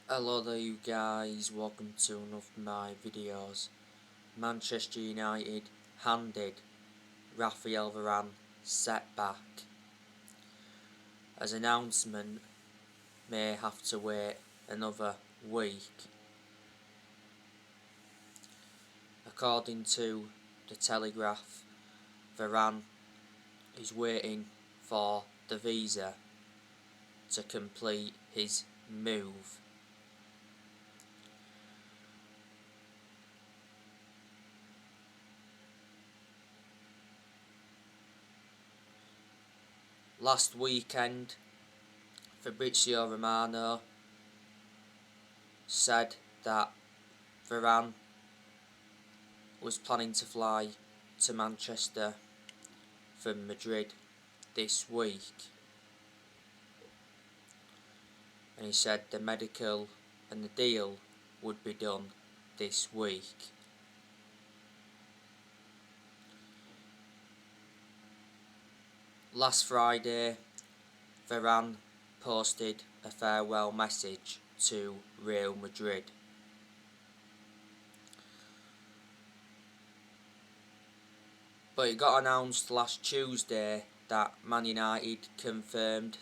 Hello there you guys, welcome to one of my videos. Manchester United handed Raphael Varane setback. As announcement may have to wait another week. According to the Telegraph, Varane is waiting for the visa to complete his move. Last weekend, Fabrizio Romano said that Varane was planning to fly to Manchester from Madrid this week, and he said the medical and the deal would be done this week. Last Friday, Varane posted a farewell message to Real Madrid. But it got announced last Tuesday that Man United confirmed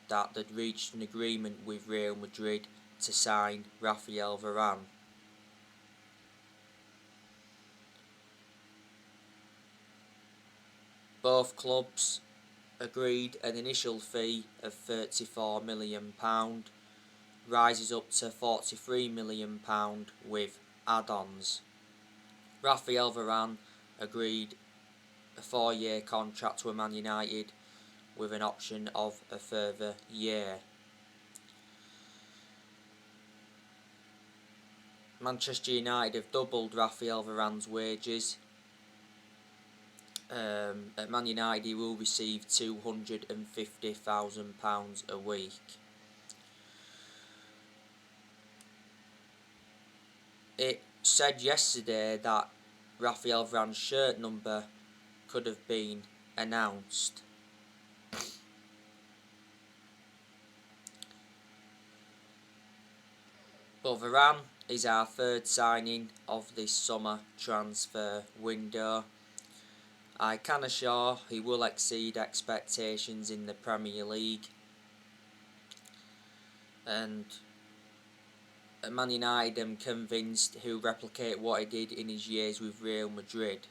that they'd reached an agreement with Real Madrid to sign Raphael Varane. Both clubs agreed an initial fee of £34 million, rises up to £43 million with add-ons. Raphael Varane agreed a 4-year contract with Man United with an option of a further year. Manchester United have doubled Raphael Varane's wages. At Man United he will receive £250,000 a week. It said yesterday that Raphael Varane's shirt number could have been announced. But Varane is our third signing of this summer transfer window. I can assure he will exceed expectations in the Premier League, and at Man United I'm convinced he'll replicate what he did in his years with Real Madrid.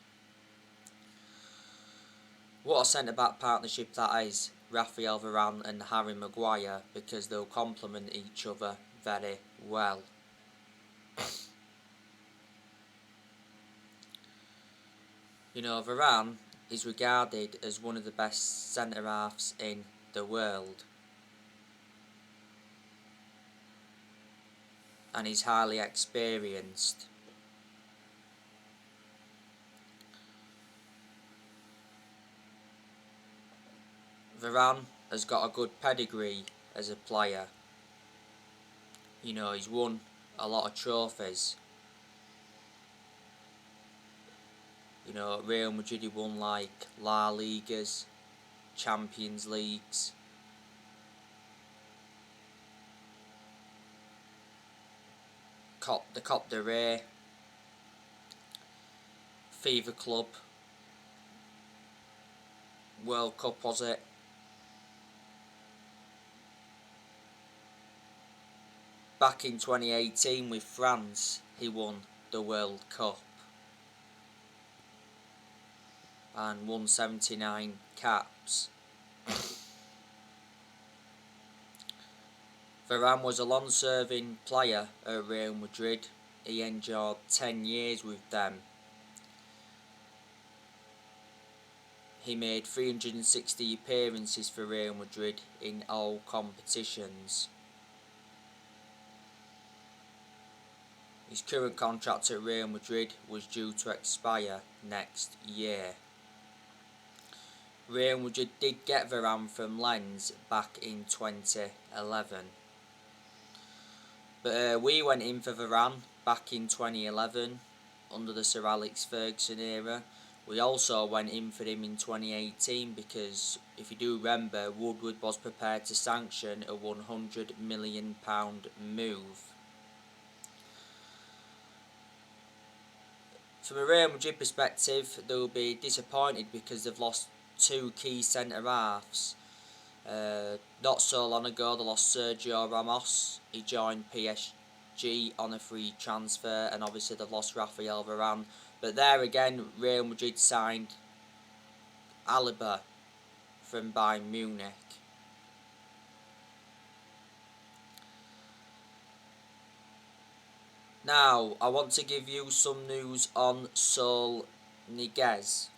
What a centre-back partnership that is, Raphael Varane and Harry Maguire, because they'll complement each other very well. You know, Varane is regarded as one of the best centre-halves in the world, and he's highly experienced. Varane has got a good pedigree as a player. You know, he's won a lot of trophies. You know, at Real Madrid he won like La Ligas, Champions Leagues. The Cop de Rey, Fever Club, World Cup was it? Back in 2018 with France, he won the World Cup and won 79 caps. Varane was a long-serving player at Real Madrid. He endured 10 years with them. He made 360 appearances for Real Madrid in all competitions. His current contract at Real Madrid was due to expire next year. Real Madrid did get Varane from Lens back in 2011. But we went in for Varane back in 2011 under the Sir Alex Ferguson era. We also went in for him in 2018 because, if you do remember, Woodward was prepared to sanction a £100 million move. from a Real Madrid perspective, they'll be disappointed because they've lost two key centre halves. Not so long ago, they lost Sergio Ramos. He joined PSG on a free transfer, and obviously they've lost Raphael Varane. But there again, Real Madrid signed Alaba from Bayern Munich. Now, I want to give you some news on Saul Niguez.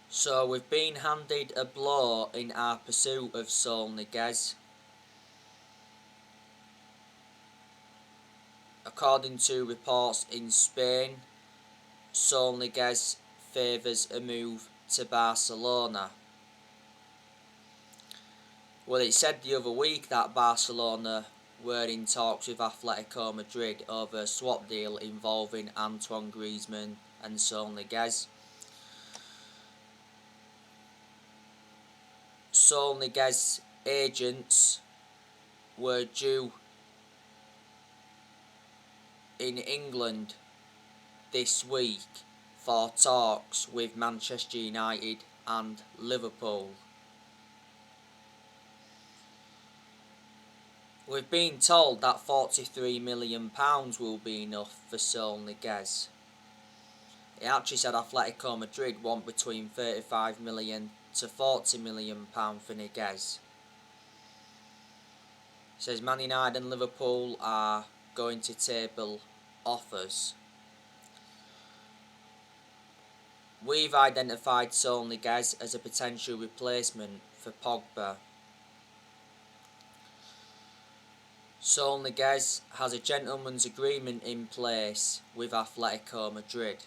So, we've been handed a blow in our pursuit of Saul Niguez. According to reports in Spain, Saul Niguez favours a move to Barcelona. Well, it said the other week that Barcelona were in talks with Atletico Madrid over a swap deal involving Antoine Griezmann and Saul Niguez. Saul Niguez agents were due in England this week for talks with Manchester United and Liverpool. We've been told that £43 million will be enough for Saul Niguez. It actually said Atletico Madrid want between £35 million to £40 million for Niguez. It says Man United and Liverpool are going to table offers. We've identified Saul Niguez as a potential replacement for Pogba. Saul Niguez has a gentleman's agreement in place with Atletico Madrid.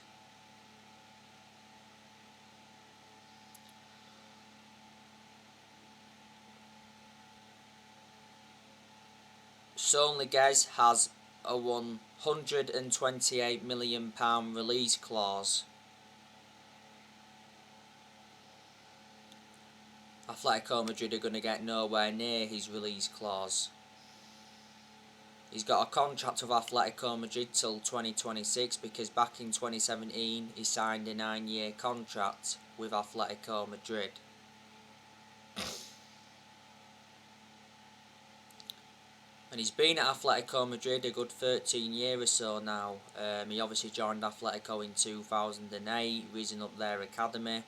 Saul Niguez has a £128 million release clause. Atletico Madrid are going to get nowhere near his release clause. He's got a contract with Atletico Madrid till 2026 because back in 2017 he signed a 9-year contract with Atletico Madrid. And he's been at Atletico Madrid a good 13 years or so now. He obviously joined Atletico in 2008, risen up their academy.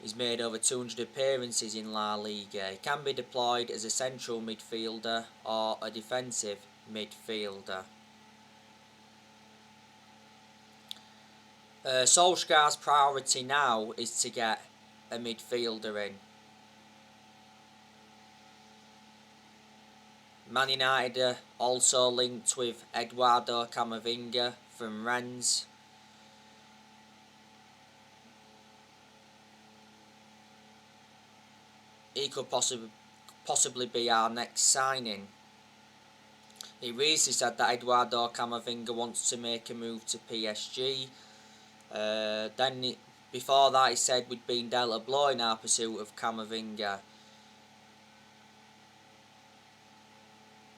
He's made over 200 appearances in La Liga. He can be deployed as a central midfielder or a defensive midfielder. Solskjaer's priority now is to get a midfielder in. Man United are also linked with Eduardo Camavinga from Rennes. He could possibly be our next signing. He recently said that Eduardo Camavinga wants to make a move to PSG. Before that he said we'd been dealt a blow in our pursuit of Camavinga,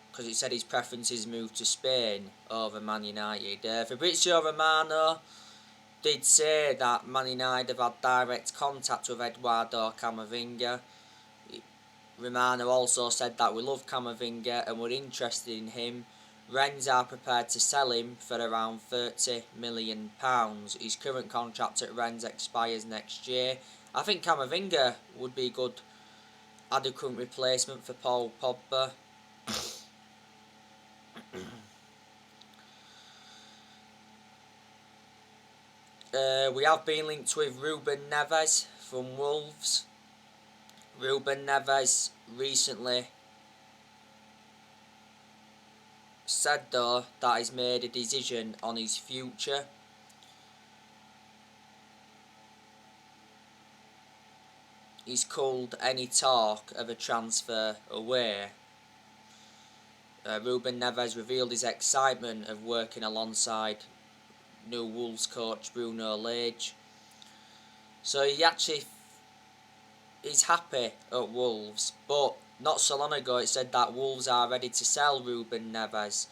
because he said his preference is move to Spain over Man United. Fabrizio Romano did say that Man United have had direct contact with Eduardo Camavinga. Romano also said that we love Camavinga and we're interested in him. Rennes are prepared to sell him for around £30 million. His current contract at Rennes expires next year. I think Camavinga would be a good adequate replacement for Paul Pogba. We have been linked with Ruben Neves from Wolves. Ruben Neves recently said though that he's made a decision on his future. He's culled any talk of a transfer away. Ruben Neves revealed his excitement of working alongside new Wolves coach Bruno Lage. So he actually is happy at Wolves, but not so long ago it said that Wolves are ready to sell Ruben Neves.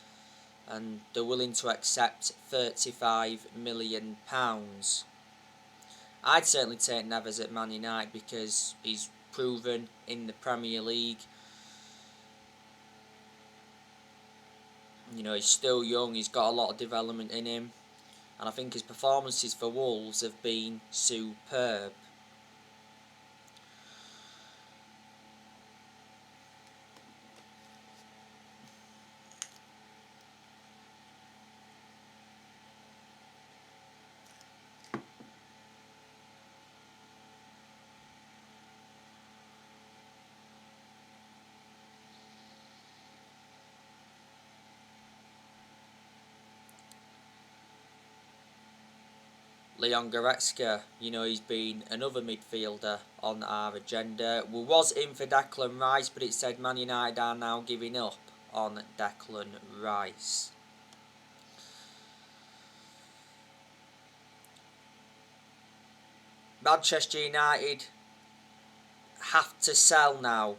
and they're willing to accept £35 million. I'd certainly take Niguez at Man United because he's proven in the Premier League. You know, he's still young, he's got a lot of development in him, and I think his performances for Wolves have been superb. Leon Goretzka, you know, he's been another midfielder on our agenda. We was in for Declan Rice, but it said Man United are now giving up on Declan Rice. Manchester United have to sell now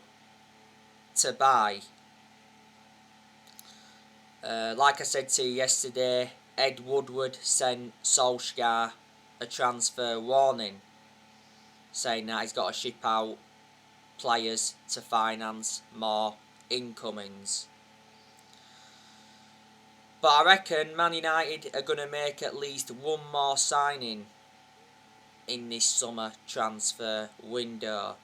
to buy. Like I said to you yesterday, Ed Woodward sent Solskjaer a transfer warning, saying that he's got to ship out players to finance more incomings. But I reckon Man United are going to make at least one more signing in this summer transfer window.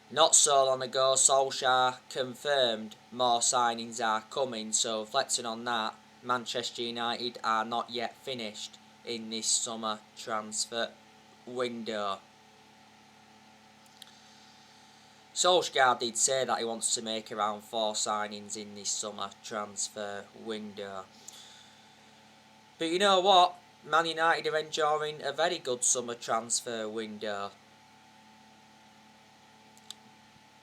Not so long ago, Solskjaer confirmed more signings are coming, so reflecting on that, Manchester United are not yet finished in this summer transfer window. Solskjaer did say that he wants to make around 4 signings in this summer transfer window. But you know what? Man United are enjoying a very good summer transfer window,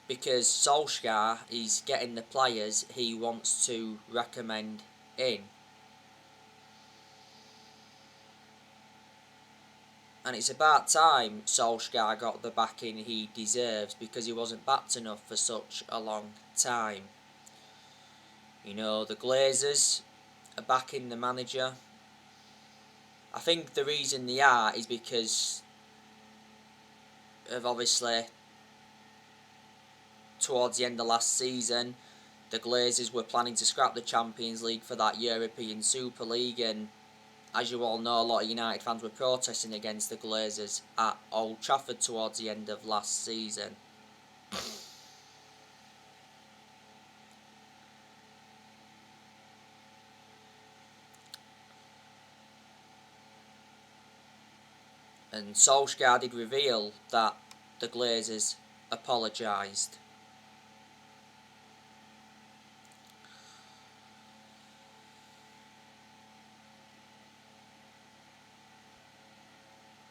because Solskjaer is getting the players he wants to recommend in. And it's about time Solskjaer got the backing he deserves, because he wasn't backed enough for such a long time. You know, the Glazers are backing the manager. I think the reason they are is because of, obviously, towards the end of last season, the Glazers were planning to scrap the Champions League for that European Super League, and as you all know, a lot of United fans were protesting against the Glazers at Old Trafford towards the end of last season. And Solskjaer did reveal that the Glazers apologised.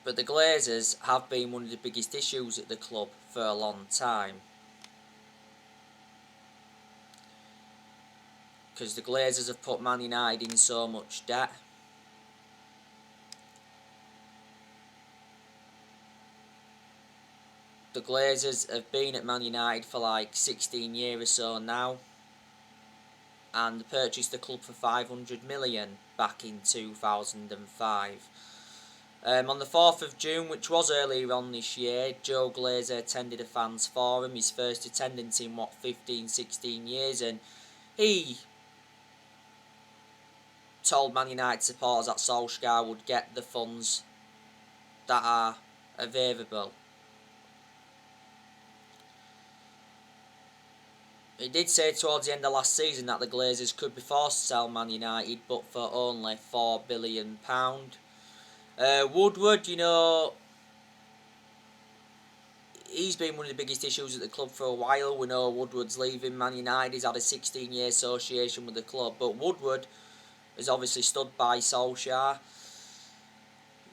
But the Glazers have been one of the biggest issues at the club for a long time, because the Glazers have put Man United in so much debt. The Glazers have been at Man United for like 16 years or so now, and purchased the club for 500 million back in 2005. On the 4th of June, which was earlier on this year, Joe Glazer attended a fans forum, his first attendance in 15-16 years, and he told Man United supporters that Solskjaer would get the funds that are available. He did say towards the end of last season that the Glazers could be forced to sell Man United, but for only £4 billion. Woodward, you know, he's been one of the biggest issues at the club for a while. We know Woodward's leaving Man United. He's had a 16-year association with the club, but Woodward has obviously stood by Solskjaer.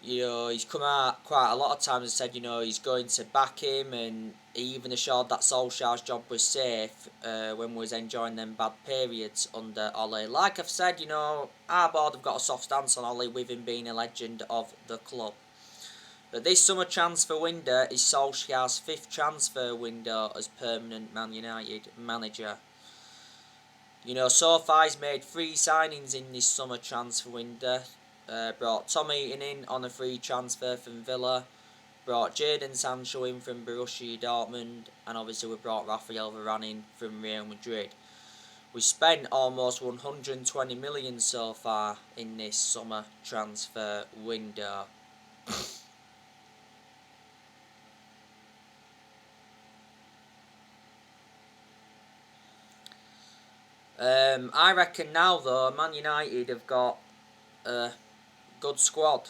You know, he's come out quite a lot of times and said, you know, he's going to back him, and he even assured that Solskjaer's job was safe when we was enjoying them bad periods under Ole. Like I've said, you know, our board have got a soft stance on Ole, with him being a legend of the club. But this summer transfer window is Solskjaer's 5th transfer window as permanent Man United manager. So far he's made 3 signings in this summer transfer window. Brought Tom Heaton in on a free transfer from Villa. Brought Jadon Sancho in from Borussia Dortmund. And obviously we brought Raphael Varane in from Real Madrid. We spent almost 120 million so far in this summer transfer window. I reckon now though, Man United have got a good squad.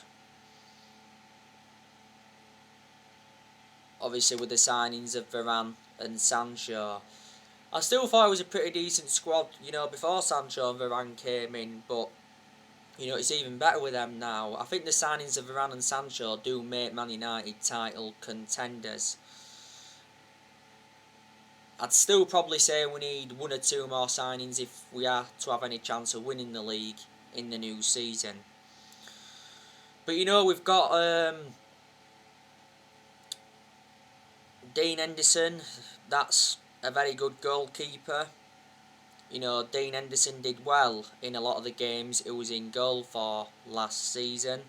Obviously with the signings of Varane and Sancho. I still thought it was a pretty decent squad, before Sancho and Varane came in, but it's even better with them now. I think the signings of Varane and Sancho do make Man United title contenders. I'd still probably say we need 1 or 2 more signings if we are to have any chance of winning the league in the new season. But we've got Dean Henderson. That's a very good goalkeeper. Dean Henderson did well in a lot of the games he was in goal for last season.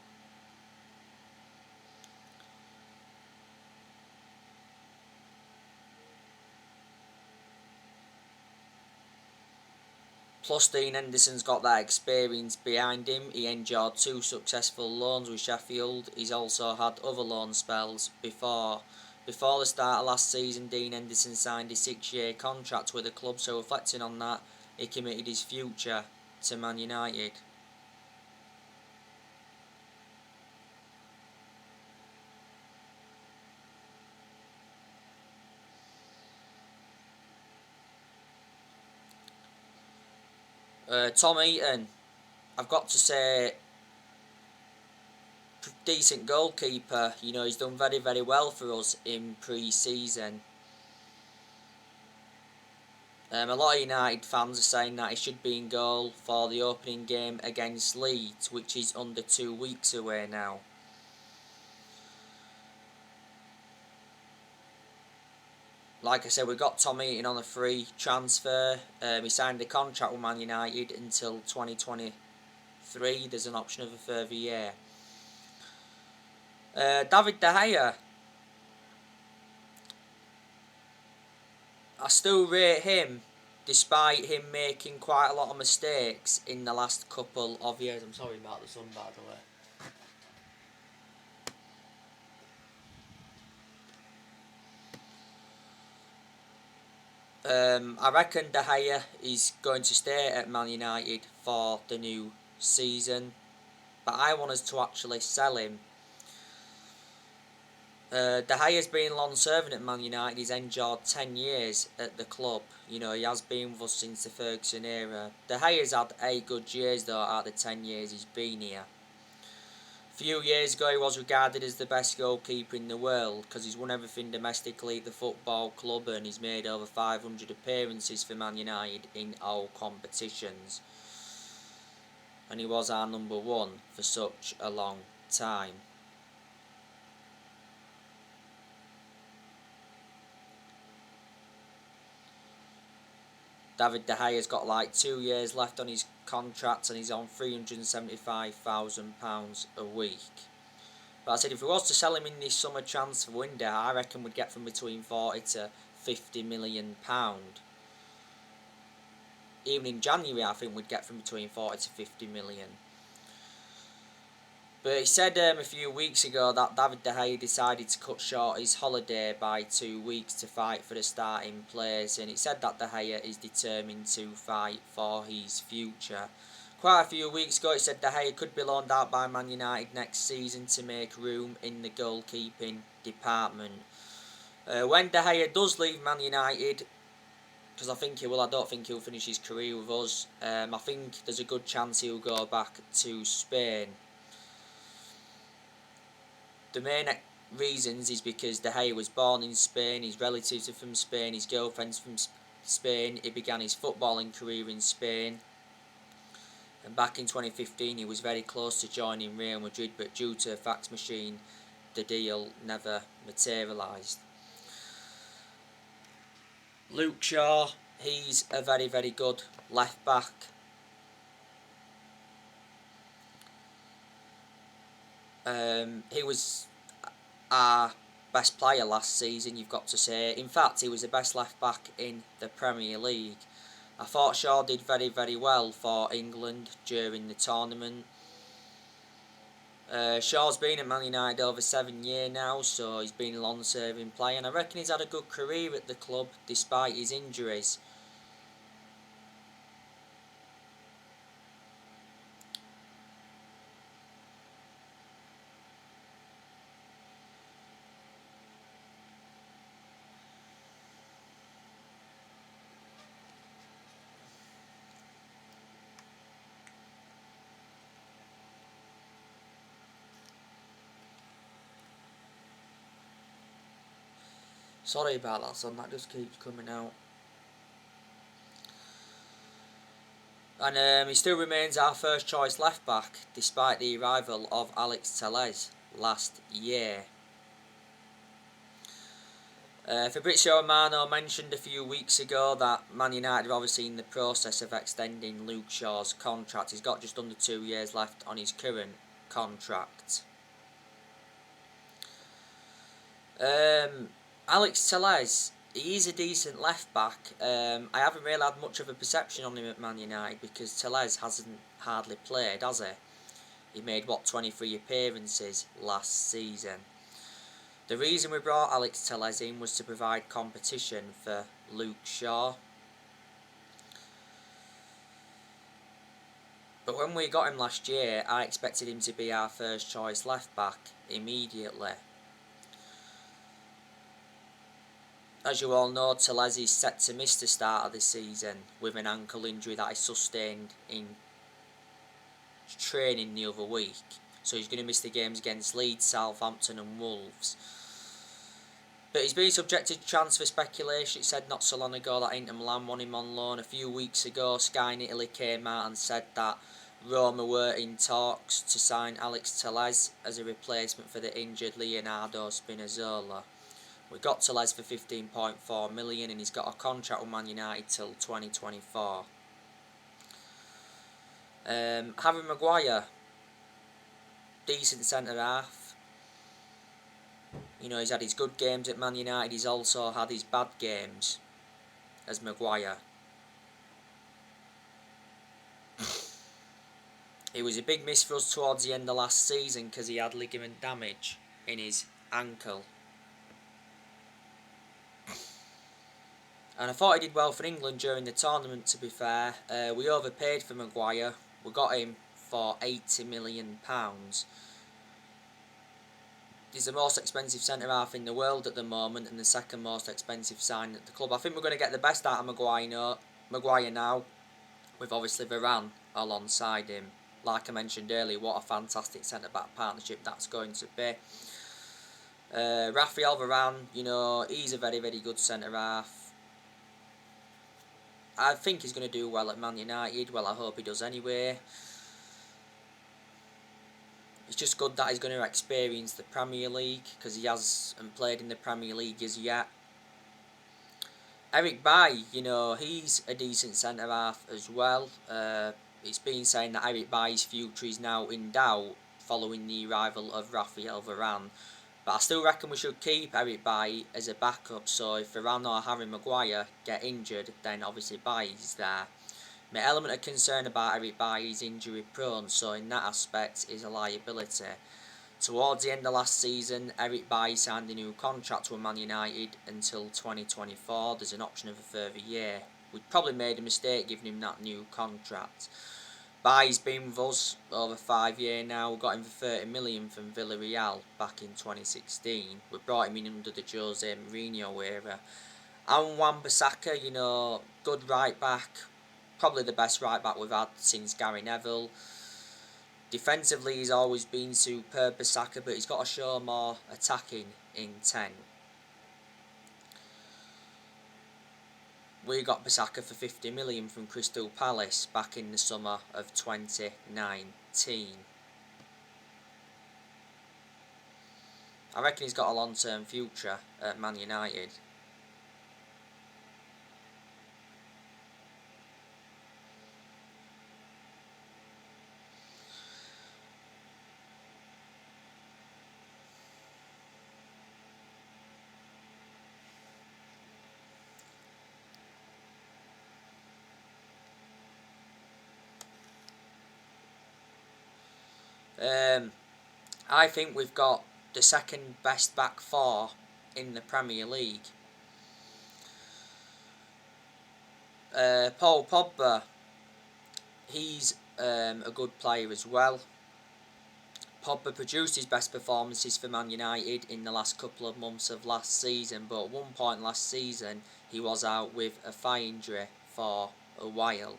Plus Dean Henderson's got that experience behind him. He endured 2 successful loans with Sheffield. He's also had other loan spells before. Before the start of last season, Dean Henderson signed a 6-year contract with the club, so reflecting on that, he committed his future to Man United. Tom Heaton, I've got to say, decent goalkeeper. He's done very, very well for us in pre-season. A lot of United fans are saying that he should be in goal for the opening game against Leeds, which is under 2 weeks away now. Like I said, we got Tom Heaton on a free transfer. He signed a contract with Man United until 2023. There's an option of a further year. David De Gea, I still rate him, despite him making quite a lot of mistakes in the last couple of years. I'm sorry about the sun, by the way. I reckon De Gea is going to stay at Man United for the new season, but I want us to actually sell him. De Gea's been long serving at Man United. He's endured 10 years at the club. He has been with us since the Ferguson era. De Gea's had 8 good years though out of the 10 years he's been here. A few years ago he was regarded as the best goalkeeper in the world because he's won everything domestically at the football club and he's made over 500 appearances for Man United in all competitions. And he was our number 1 for such a long time. David De Gea's got like 2 years left on his contract and he's on £375,000 a week. But I said if we was to sell him in this summer transfer window, I reckon we'd get from between 40 to 50 million pound. Even in January, I think we'd get from between 40 to 50 million. But he said a few weeks ago that David De Gea decided to cut short his holiday by 2 weeks to fight for the starting place, and it said that De Gea is determined to fight for his future. Quite a few weeks ago it said De Gea could be loaned out by Man United next season to make room in the goalkeeping department. When De Gea does leave Man United, because I think he will, I don't think he'll finish his career with us, I think there's a good chance he'll go back to Spain. The main reasons is because De Gea was born in Spain, his relatives are from Spain, his girlfriend's from Spain, he began his footballing career in Spain. And back in 2015 he was very close to joining Real Madrid, but due to a fax machine the deal never materialised. Luke Shaw, He's a very, very good left back. He was our best player last season, you've got to say. In fact, he was the best left back in the Premier League. I thought Shaw did very, very well for England during the tournament. Shaw's been at Man United over 7 years now, so he's been a long-serving player, and I reckon he's had a good career at the club despite his injuries. Sorry about that, son, that just keeps coming out. And he still remains our first choice left back, despite the arrival of Alex Telles last year. Fabrizio Romano mentioned a few weeks ago that Man United are obviously in the process of extending Luke Shaw's contract. He's got just under 2 years left on his current contract. Alex Telles, he is a decent left back. I haven't really had much of a perception on him at Man United because Telles hasn't hardly played, has he? He made, 23 appearances last season. The reason we brought Alex Telles in was to provide competition for Luke Shaw. But when we got him last year, I expected him to be our first choice left back immediately. As you all know, Telles is set to miss the start of the season with an ankle injury that he sustained in training the other week. So he's going to miss the games against Leeds, Southampton and Wolves. But he's been subjected to transfer speculation. It said not so long ago that Inter Milan want him on loan. A few weeks ago, Sky in Italy came out and said that Roma were in talks to sign Alex Telles as a replacement for the injured Leonardo Spinazzola. We got Telles for 15.4 million and he's got a contract with Man United till 2024. Harry Maguire, decent centre half. You know, he's had his good games at Man United, he's also had his bad games as Maguire. It was a big miss for us towards the end of last season because he had ligament damage in his ankle. And I thought he did well for England during the tournament, to be fair. We overpaid for Maguire. We got him for £80 million. He's the most expensive centre-half in the world at the moment and the second most expensive sign at the club. I think we're going to get the best out of Maguire now, with obviously Varane alongside him. Like I mentioned earlier, what a fantastic centre-back partnership that's going to be. Raphael Varane, you know, he's a very, very good centre-half. I think he's going to do well at Man United. Well, I hope he does anyway. It's just good that he's going to experience the Premier League because he hasn't played in the Premier League as yet. Eric Bailly, you know, he's a decent centre-half as well. It's been saying that Eric Bailly's future is now in doubt following the arrival of Raphael Varane. But I still reckon we should keep Eric Bailly as a backup, so if Varane or Harry Maguire get injured, then obviously Bailly's there. My element of concern about Eric Bailly is injury prone, so in that aspect is a liability. Towards the end of last season, Eric Bailly signed a new contract with Man United until 2024. There's an option of a further year. We'd probably made a mistake giving him that new contract. Bailly's been with us over 5 years now. We got him for 30 million from Villarreal back in 2016. We brought him in under the Jose Mourinho era. And Wan-Bissaka, you know, good right back. Probably the best right back we've had since Gary Neville. Defensively, he's always been superb, Bissaka, but he's got to show more attacking intent. We got Bissaka for 50 million from Crystal Palace back in the summer of 2019. I reckon he's got a long-term future at Man United. I think we've got the second best back four in the Premier League. Paul Pogba, he's a good player as well. Pogba produced his best performances for Man United in the last couple of months of last season, but at one point last season he was out with a thigh injury for a while.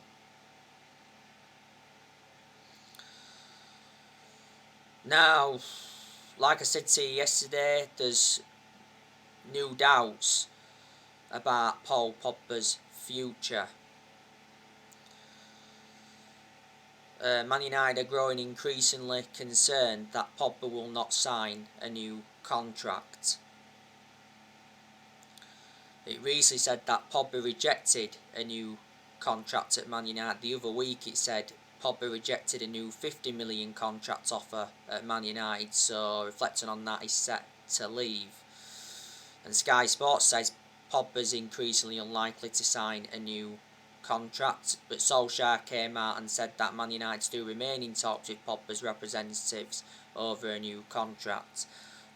Now, like I said to you yesterday, there's new doubts about Paul Pogba's future. Man United are growing increasingly concerned that Pogba will not sign a new contract. It recently said that Pogba rejected a new contract at Man United. The other week it said Pogba rejected a new 50 million contract offer at Man United, so reflecting on that, he's set to leave. And Sky Sports says Pogba's increasingly unlikely to sign a new contract, but Solskjaer came out and said that Man United still remain in talks with Pogba's representatives over a new contract.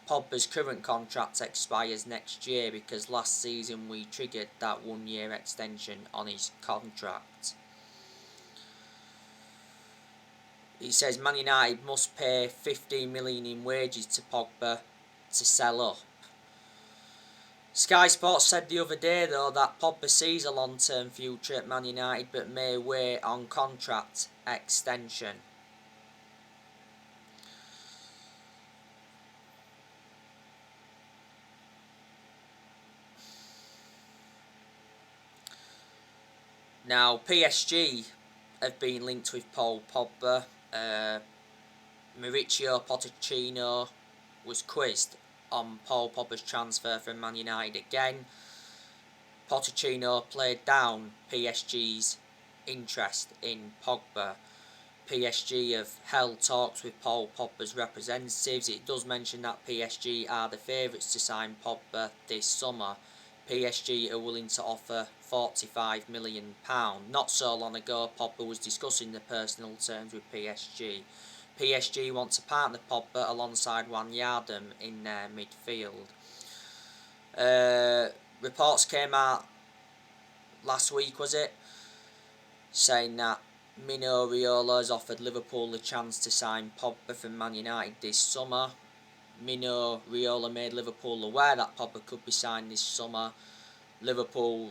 Pogba's current contract expires next year because last season we triggered that 1 year extension on his contract. He says Man United must pay 15 million in wages to Pogba to sell up. Sky Sports said the other day though that Pogba sees a long-term future at Man United but may wait on contract extension. Now PSG have been linked with Paul Pogba. Mauricio Pochettino was quizzed on Paul Pogba's transfer from Man United again. Pochettino played down PSG's interest in Pogba. PSG have held talks with Paul Pogba's representatives. It does mention that PSG are the favourites to sign Pogba this summer. PSG are willing to offer £45 million. Not so long ago, Pogba was discussing the personal terms with PSG. PSG want to partner Pogba alongside Wijnaldum in their midfield. Reports came out last week, was it, saying that Mino Raiola has offered Liverpool a chance to sign Pogba from Man United this summer. Mino Raiola made Liverpool aware that Pogba could be signed this summer. Liverpool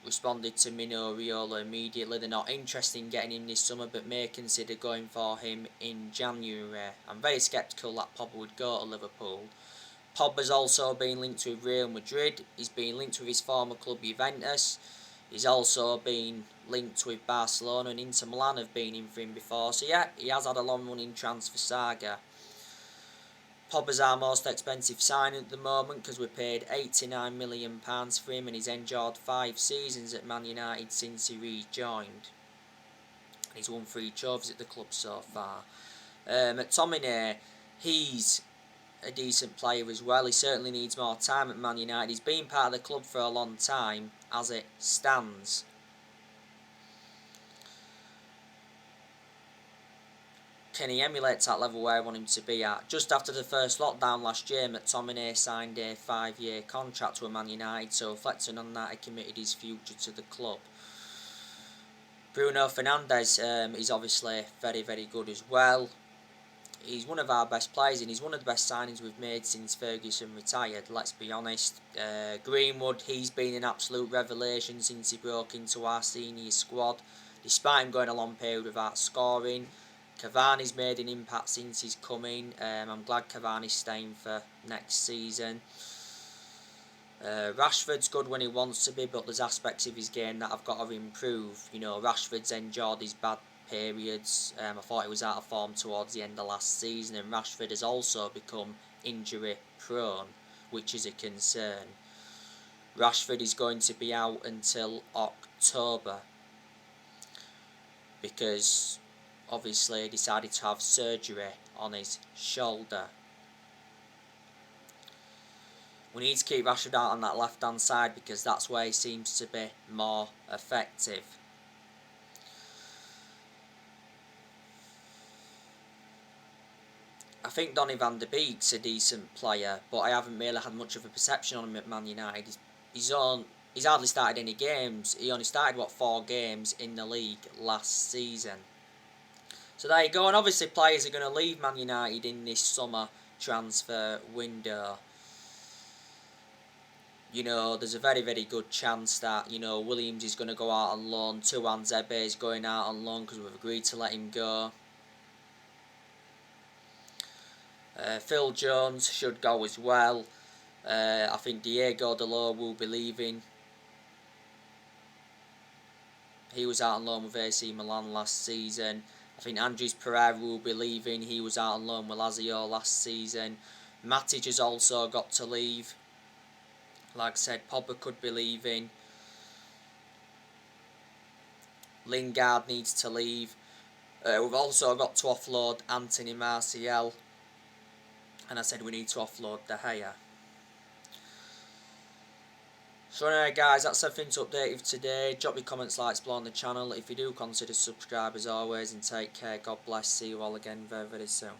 responded to Mino Raiola immediately. They're not interested in getting him this summer but may consider going for him in January. I'm very sceptical that Pogba would go to Liverpool. Pogba's also been linked with Real Madrid. He's been linked with his former club Juventus. He's also been linked with Barcelona, and Inter Milan have been in for him before. So yeah, he has had a long running transfer saga. Pogba's our most expensive signing at the moment because we paid £89 million for him, and he's endured 5 seasons at Man United since he rejoined. He's won 3 trophies at the club so far. McTominay, he's a decent player as well. He certainly needs more time at Man United. He's been part of the club for a long time as it stands. Can he emulate that level where I want him to be at? Just after the first lockdown last year, McTominay signed a 5-year contract with Man United, so reflecting on that, he committed his future to the club. Bruno Fernandes is obviously very, very good as well. He's one of our best players and he's one of the best signings we've made since Ferguson retired, let's be honest. Greenwood, he's been an absolute revelation since he broke into our senior squad, despite him going a long period without scoring. Cavani's made an impact since he's come in. I'm glad Cavani's staying for next season. Rashford's good when he wants to be, but there's aspects of his game that I've got to improve. You know, Rashford's endured his bad periods. I thought he was out of form towards the end of last season, and Rashford has also become injury prone, which is a concern. Rashford is going to be out until October because obviously he decided to have surgery on his shoulder. We need to keep Rashford out on that left hand side because that's where he seems to be more effective. I think Donny van der Beek's a decent player, but I haven't really had much of a perception on him at Man United. He's hardly started any games. He only started 4 games in the league last season. So there you go, and obviously players are going to leave Man United in this summer transfer window. You know, there's a very, very good chance that, you know, Williams is going to go out on loan. Tuan Zebe is going out on loan because we've agreed to let him go. Phil Jones should go as well. I think Diego Dalot will be leaving. He was out on loan with AC Milan last season. I think Andres Pereira will be leaving. He was out on loan with Lazio last season. Matic has also got to leave. Like I said, Pogba could be leaving. Lingard needs to leave. We've also got to offload Anthony Martial. And I said we need to offload De Gea. So anyway guys, that's everything to update you today. Drop your comments, likes below on the channel. If you do, consider subscribe as always, and take care. God bless. See you all again very, very soon.